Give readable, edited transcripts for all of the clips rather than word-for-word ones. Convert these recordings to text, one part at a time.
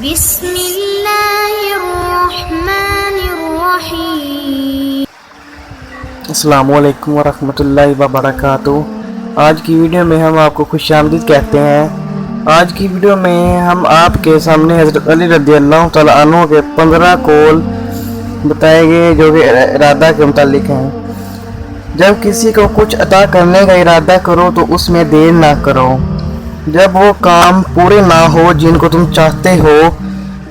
بسم اللہ الرحمن الرحیم۔ السلام علیکم ورحمۃ اللہ وبرکاتہ۔ آج کی ویڈیو میں ہم آپ کو خوش آمدید کہتے ہیں۔ آج کی ویڈیو میں ہم آپ کے سامنے حضرت علی رضی اللہ تعالیٰ عنہ کے 15 قول بتائے گئے جو کہ ارادہ کے متعلق ہیں۔ جب کسی کو کچھ عطا کرنے کا ارادہ کرو تو اس میں دیر نہ کرو۔ جب وہ کام پورے نہ ہو جن کو تم چاہتے ہو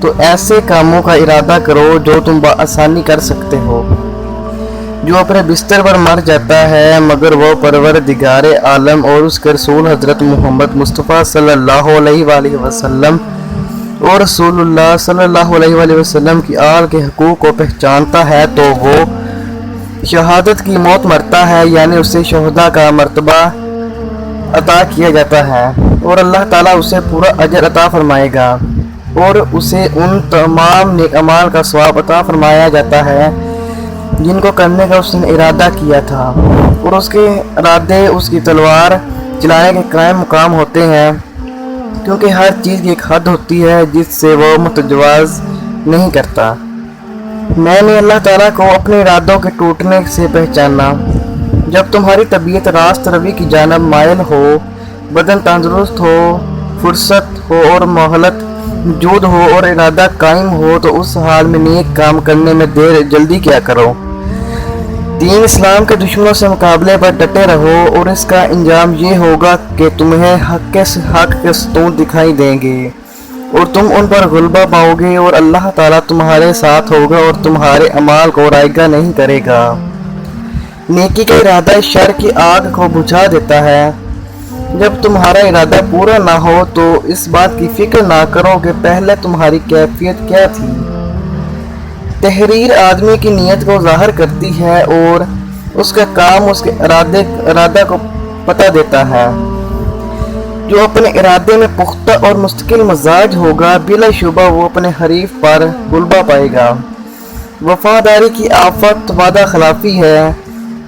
تو ایسے کاموں کا ارادہ کرو جو تم بآسانی کر سکتے ہو۔ جو اپنے بستر پر مر جاتا ہے مگر وہ پروردگار عالم اور اس کے رسول حضرت محمد مصطفیٰ صلی اللہ علیہ وآلہ وسلم اور رسول اللہ صلی اللہ علیہ وآلہ وسلم کی آل کے حقوق کو پہچانتا ہے تو وہ شہادت کی موت مرتا ہے، یعنی اسے شہداء کا مرتبہ عطا کیا جاتا ہے اور اللہ تعالیٰ اسے پورا اجر عطا فرمائے گا اور اسے ان تمام نیک اعمال کا ثواب عطا فرمایا جاتا ہے جن کو کرنے کا اس نے ارادہ کیا تھا، اور اس کے ارادے اس کی تلوار چلانے کے قائم مقام ہوتے ہیں، کیونکہ ہر چیز کی ایک حد ہوتی ہے جس سے وہ متجاوز نہیں کرتا۔ میں نے اللہ تعالیٰ کو اپنے ارادوں کے ٹوٹنے سے پہچانا۔ جب تمہاری طبیعت راست روی کی جانب مائل ہو، بدن تندرست ہو، فرصت ہو اور مہلت موجود ہو اور ارادہ قائم ہو تو اس حال میں نیک کام کرنے میں دیر جلدی کیا کرو۔ دین اسلام کے دشمنوں سے مقابلے پر ڈٹے رہو اور اس کا انجام یہ ہوگا کہ تمہیں حق کے ستون دکھائی دیں گے اور تم ان پر غلبہ پاؤ گے اور اللہ تعالیٰ تمہارے ساتھ ہوگا اور تمہارے اعمال کو رائگاں نہیں کرے گا۔ نیکی کا ارادہ شر کی آگ کو بجھا دیتا ہے۔ جب تمہارا ارادہ پورا نہ ہو تو اس بات کی فکر نہ کرو کہ پہلے تمہاری کیفیت کیا تھی۔ تحریر آدمی کی نیت کو ظاہر کرتی ہے اور اس کا کام اس کے ارادہ کو پتہ دیتا ہے۔ جو اپنے ارادے میں پختہ اور مستقل مزاج ہوگا بلا شبہ وہ اپنے حریف پر غلبہ پائے گا۔ وفاداری کی آفت وعدہ خلافی ہے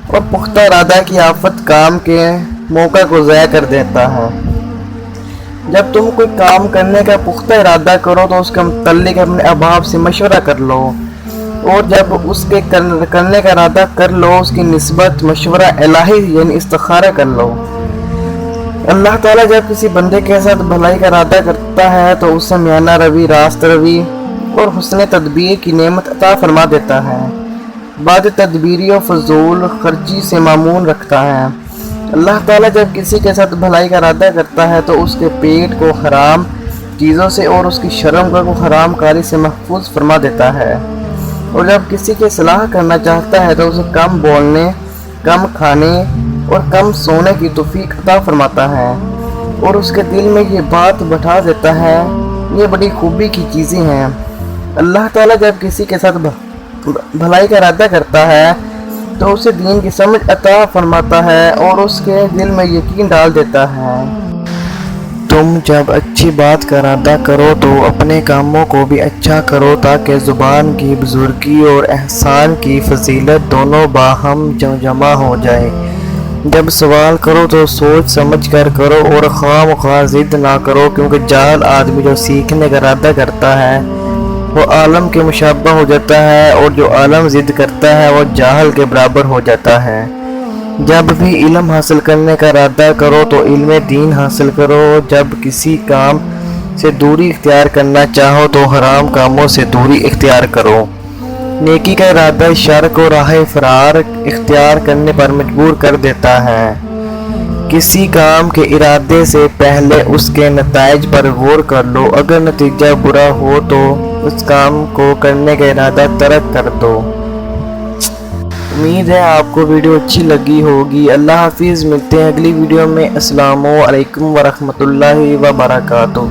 اور پختہ ارادہ کی آفت کام کے موقع کو ضائع کر دیتا ہے۔ جب تم کوئی کام کرنے کا پختہ ارادہ کرو تو اس کے متعلق اپنے احباب سے مشورہ کر لو، اور جب اس کے کرنے کا ارادہ کر لو اس کی نسبت مشورہ الہی یعنی استخارہ کر لو۔ اللہ تعالیٰ جب کسی بندے کے ساتھ بھلائی کا ارادہ کرتا ہے تو اسے میانہ روی، راست روی اور حسن تدبیر کی نعمت عطا فرما دیتا ہے، بعد تدبیری و فضول خرچی سے معمون رکھتا ہے۔ اللہ تعالیٰ جب کسی کے ساتھ بھلائی کا ارادہ کرتا ہے تو اس کے پیٹ کو حرام چیزوں سے اور اس کی شرم کو حرام کاری سے محفوظ فرما دیتا ہے، اور جب کسی کی صلاح کرنا چاہتا ہے تو اسے کم بولنے، کم کھانے اور کم سونے کی توفیق عطا فرماتا ہے اور اس کے دل میں یہ بات بٹھا دیتا ہے۔ یہ بڑی خوبی کی چیزیں ہیں۔ اللہ تعالیٰ جب کسی کے ساتھ بھلائی کا ارادہ کرتا ہے تو اسے دین کی سمجھ عطا فرماتا ہے اور اس کے دل میں یقین ڈال دیتا ہے۔ تم جب اچھی بات کا ارادہ کرو تو اپنے کاموں کو بھی اچھا کرو تاکہ زبان کی بزرگی اور احسان کی فضیلت دونوں باہم جمع ہو جائے۔ جب سوال کرو تو سوچ سمجھ کر کرو اور خواہ مخواہ ضد نہ کرو، کیونکہ جاہل آدمی جو سیکھنے کا ارادہ کرتا ہے وہ عالم کے مشابہ ہو جاتا ہے اور جو عالم ضد کرتا ہے وہ جاہل کے برابر ہو جاتا ہے۔ جب بھی علم حاصل کرنے کا ارادہ کرو تو علم دین حاصل کرو۔ جب کسی کام سے دوری اختیار کرنا چاہو تو حرام کاموں سے دوری اختیار کرو۔ نیکی کا ارادہ شر کو راہ فرار اختیار کرنے پر مجبور کر دیتا ہے۔ کسی کام کے ارادے سے پہلے اس کے نتائج پر غور کر لو، اگر نتیجہ برا ہو تو اس کام کو کرنے کا ارادہ ترک کر دو۔ امید ہے آپ کو ویڈیو اچھی لگی ہوگی۔ اللہ حافظ، ملتے ہیں اگلی ویڈیو میں۔ السلام علیکم ورحمۃ اللہ وبرکاتہ۔